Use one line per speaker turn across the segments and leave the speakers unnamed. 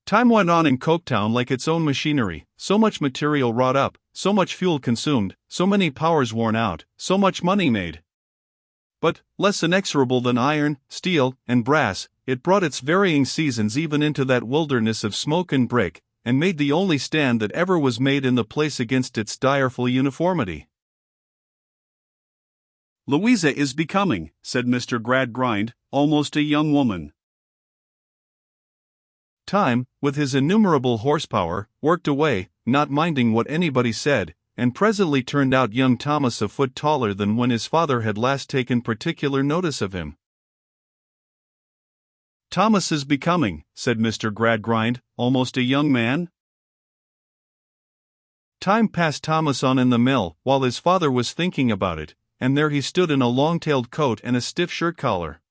Time went on in Coketown like its own machinery, so much material wrought up, so much fuel consumed, so many powers worn out, so much money made. But, less inexorable than iron, steel, and brass, it brought its varying seasons even into that wilderness of smoke and brick, and made the only stand that ever was made in the place against its direful uniformity. "Louisa is becoming," said Mr. Gradgrind, "almost a young woman." Time, with his innumerable horsepower, worked away, not minding what anybody said, and presently turned out young Thomas a foot taller than when his father had last taken particular notice of him. "Thomas is becoming," said Mr. Gradgrind, "almost a young man." Time passed Thomas on in the mill, while his father was thinking about it, and there he stood in a long-tailed coat and a stiff shirt-collar.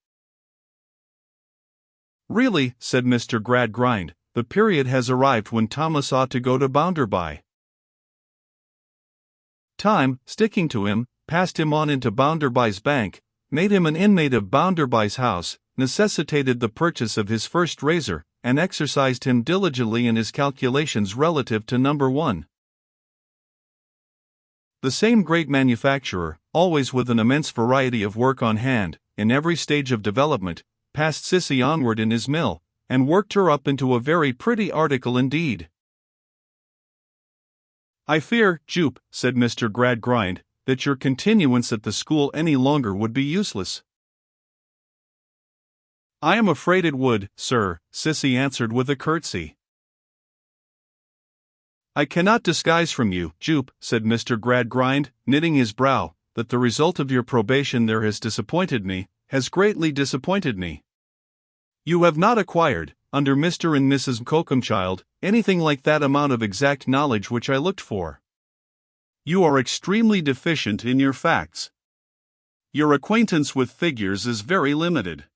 "Really," said Mr. Gradgrind, "the period has arrived when Thomas ought to go to Bounderby." Time, sticking to him, passed him on into Bounderby's bank, made him an inmate of Bounderby's house, necessitated the purchase of his first razor, and exercised him diligently in his calculations relative to number 1. The same great manufacturer, always with an immense variety of work on hand, in every stage of development, passed Sissy onward in his mill, and worked her up into a very pretty article indeed. "I fear, Jupe," said Mr. Gradgrind, "that your continuance at the school any longer would be useless." "I am afraid it would, sir," Sissy answered with a curtsy. "I cannot disguise from you, Jupe," said Mr. Gradgrind, knitting his brow, "that the result of your probation there has disappointed me, has greatly disappointed me. You have not acquired, under Mr. and Mrs. Cocomchild, anything like that amount of exact knowledge which I looked for. You are extremely deficient in your facts. Your acquaintance with figures is very limited.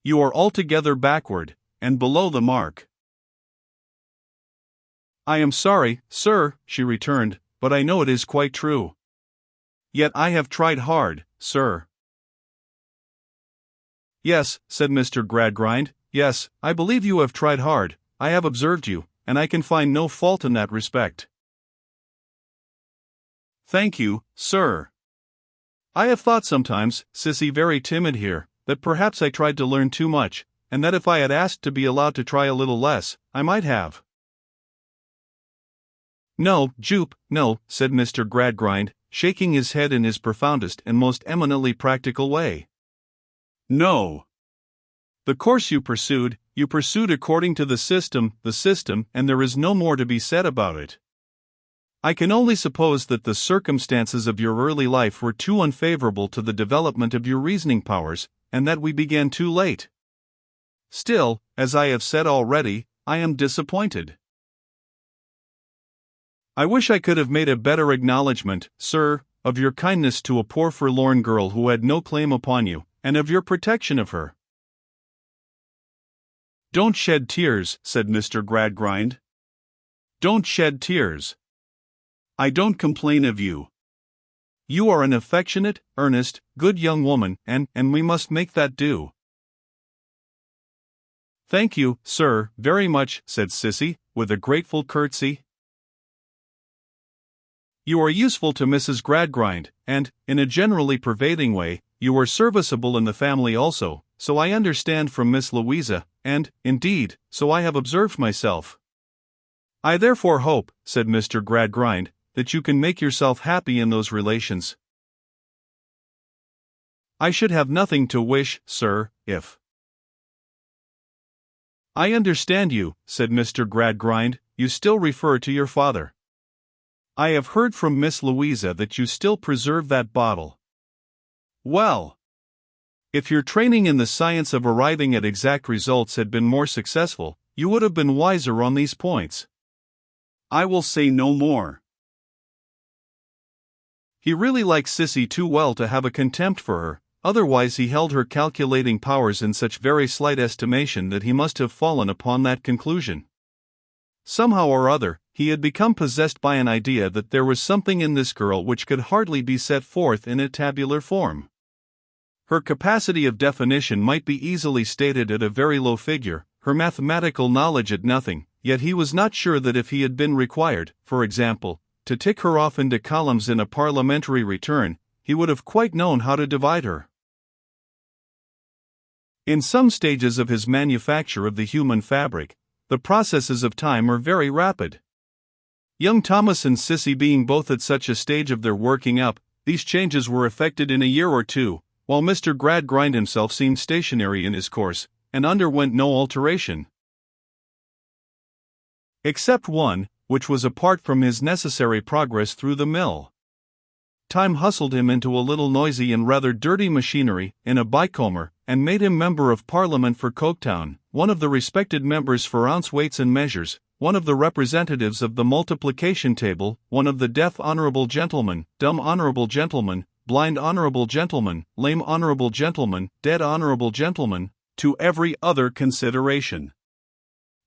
You are altogether backward, and below the mark." "I am sorry, sir," she returned, "but I know it is quite true. Yet I have tried hard, sir." "Yes," said Mr. Gradgrind, "yes, I believe you have tried hard. I have observed you, and I can find no fault in that respect." "Thank you, sir. I have thought sometimes, Sissy very timid here, that perhaps I tried to learn too much, and that if I had asked to be allowed to try a little less, I might have." "No, Jupe, no," said Mr. Gradgrind, shaking his head in his profoundest and most eminently practical way. "No. The course you pursued according to the system, and there is no more to be said about it. I can only suppose that the circumstances of your early life were too unfavorable to the development of your reasoning powers, and that we began too late. Still, as I have said already, I am disappointed. I wish I could have made a better acknowledgment, sir, of your kindness to a poor forlorn girl who had no claim upon you, and of your protection of her." "Don't shed tears," said Mr. Gradgrind. "Don't shed tears. I don't complain of you. You are an affectionate, earnest, good young woman, and we must make that do." "Thank you, sir, very much," said Sissy, with a grateful curtsy. "You are useful to Mrs. Gradgrind, and, in a generally pervading way, you are serviceable in the family also, so I understand from Miss Louisa, and, indeed, so I have observed myself. I therefore hope," said Mr. Gradgrind, "that you can make yourself happy in those relations." "I should have nothing to wish, sir, if—" "I understand you," said Mr. Gradgrind, "you still refer to your father. I have heard from Miss Louisa that you still preserve that bottle. Well, if your training in the science of arriving at exact results had been more successful, you would have been wiser on these points. I will say no more." He really liked Sissy too well to have a contempt for her, otherwise he held her calculating powers in such very slight estimation that he must have fallen upon that conclusion. Somehow or other, he had become possessed by an idea that there was something in this girl which could hardly be set forth in a tabular form. Her capacity of definition might be easily stated at a very low figure, her mathematical knowledge at nothing, yet he was not sure that if he had been required, for example, to tick her off into columns in a parliamentary return, he would have quite known how to divide her. In some stages of his manufacture of the human fabric, the processes of time are very rapid. Young Thomas and Sissy being both at such a stage of their working up, these changes were effected in a year or two, while Mr. Gradgrind himself seemed stationary in his course, and underwent no alteration. Except one, which was apart from his necessary progress through the mill. Time hustled him into a little noisy and rather dirty machinery, in a bycomber, and made him Member of Parliament for Coketown, one of the respected members for ounce weights and measures, one of the representatives of the multiplication table, one of the deaf honourable gentlemen, dumb honourable gentlemen, blind honourable gentlemen, lame honourable gentlemen, dead honourable gentlemen, to every other consideration.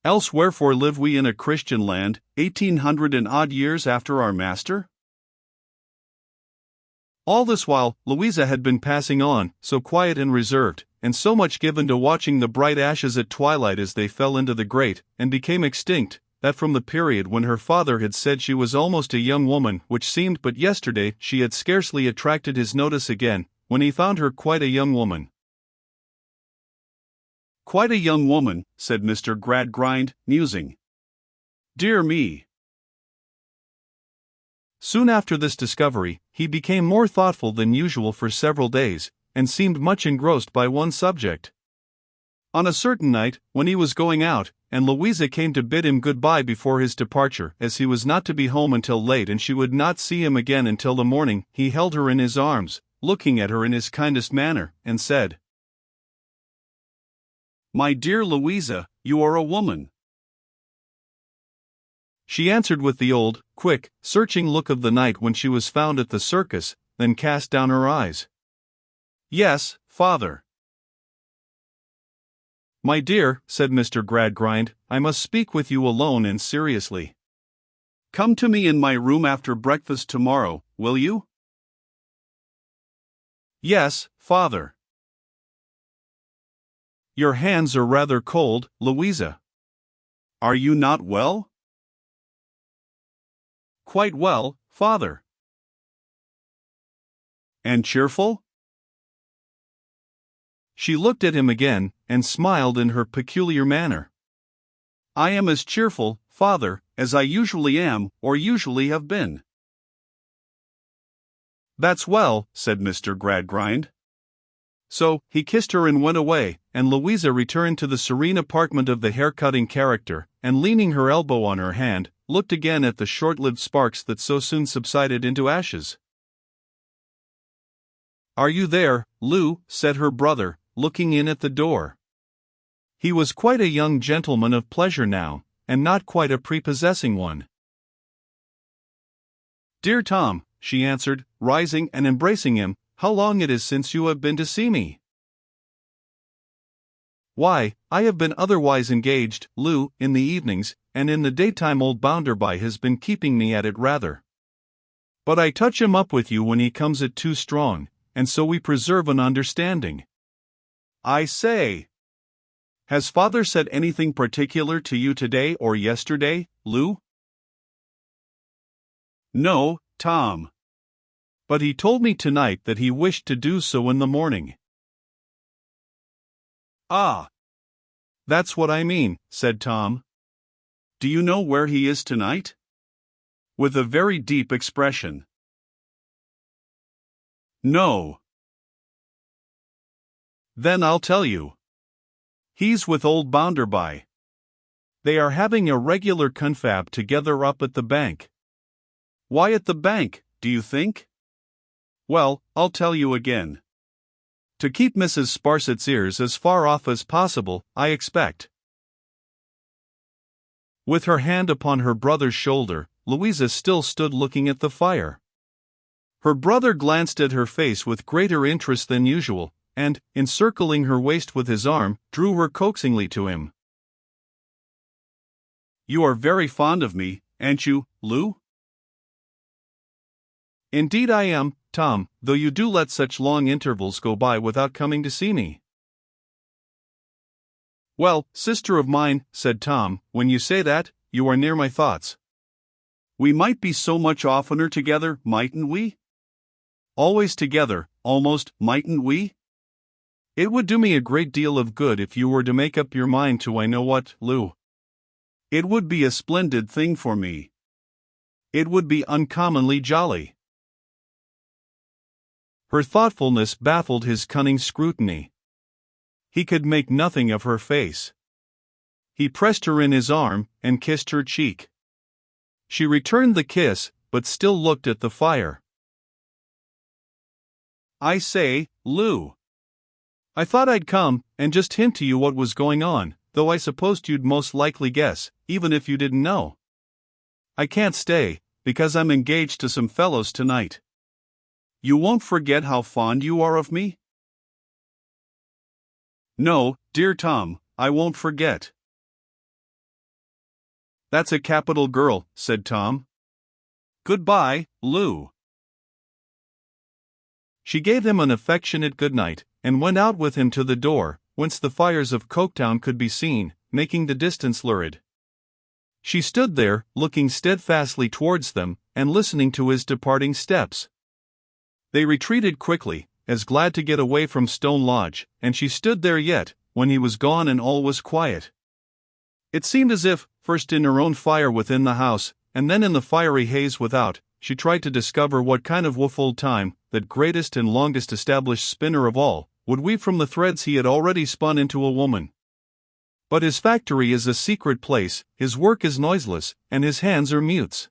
Else wherefore live we in a Christian land, 1800 and odd years after our Master? All this while, Louisa had been passing on, so quiet and reserved, and so much given to watching the bright ashes at twilight as they fell into the grate, and became extinct, that from the period when her father had said she was almost a young woman, which seemed but yesterday, she had scarcely attracted his notice again, when he found her quite a young woman. "Quite a young woman," said Mr. Gradgrind, musing. "Dear me." Soon after this discovery, he became more thoughtful than usual for several days, and seemed much engrossed by one subject. On a certain night, when he was going out, and Louisa came to bid him good-bye before his departure, as he was not to be home until late and she would not see him again until the morning, he held her in his arms, looking at her in his kindest manner, and said, "My dear Louisa, you are a woman." She answered with the old, quick, searching look of the night when she was found at the circus, then cast down her eyes. "Yes, father." "My dear," said Mr. Gradgrind, "I must speak with you alone and seriously. Come to me in my room after breakfast tomorrow, will you?" "Yes, father." "Your hands are rather cold, Louisa. Are you not well?" "Quite well, father." "And cheerful?" She looked at him again, and smiled in her peculiar manner. "I am as cheerful, father, as I usually am, or usually have been." "That's well," said Mr. Gradgrind. So, he kissed her and went away, and Louisa returned to the serene apartment of the hair-cutting character, and leaning her elbow on her hand, looked again at the short-lived sparks that so soon subsided into ashes. "Are you there, Lou?" said her brother, looking in at the door. He was quite a young gentleman of pleasure now, and not quite a prepossessing one. "Dear Tom," she answered, rising and embracing him, "how long it is since you have been to see me." "Why, I have been otherwise engaged, Lou, in the evenings, and in the daytime old Bounderby has been keeping me at it rather. But I touch him up with you when he comes it too strong, and so we preserve an understanding. I say, has father said anything particular to you today or yesterday, Lou?" "No, Tom. But he told me tonight that he wished to do so in the morning." "Ah, that's what I mean," said Tom. "Do you know where he is tonight?" With a very deep expression. "No." "Then I'll tell you. He's with old Bounderby. They are having a regular confab together up at the bank." "Why at the bank, do you think?" "Well, I'll tell you again. To keep Mrs. Sparsit's ears as far off as possible, I expect." With her hand upon her brother's shoulder, Louisa still stood looking at the fire. Her brother glanced at her face with greater interest than usual, and, encircling her waist with his arm, drew her coaxingly to him. "You are very fond of me, aren't you, Lou?" "Indeed I am, Tom, though you do let such long intervals go by without coming to see me." Well, sister of mine, said Tom, when you say that, you are near my thoughts. We might be so much oftener together, mightn't we? Always together, almost, mightn't we? It would do me a great deal of good if you were to make up your mind to I know what, Lou. It would be a splendid thing for me. It would be uncommonly jolly. Her thoughtfulness baffled his cunning scrutiny. He could make nothing of her face. He pressed her in his arm and kissed her cheek. She returned the kiss, but still looked at the fire. I say, Lou. I thought I'd come and just hint to you what was going on, though I supposed you'd most likely guess, even if you didn't know. I can't stay, because I'm engaged to some fellows tonight. You won't forget how fond you are of me? No, dear Tom, I won't forget. That's a capital girl, said Tom. Goodbye, Lou. She gave him an affectionate good night, and went out with him to the door, whence the fires of Coketown could be seen, making the distance lurid. She stood there, looking steadfastly towards them, and listening to his departing steps. They retreated quickly, as glad to get away from Stone Lodge, and she stood there yet, when he was gone and all was quiet. It seemed as if, first in her own fire within the house, and then in the fiery haze without, she tried to discover what kind of woof old Time, that greatest and longest established spinner of all, would weave from the threads he had already spun into a woman. But his factory is a secret place, his work is noiseless, and his hands are mutes.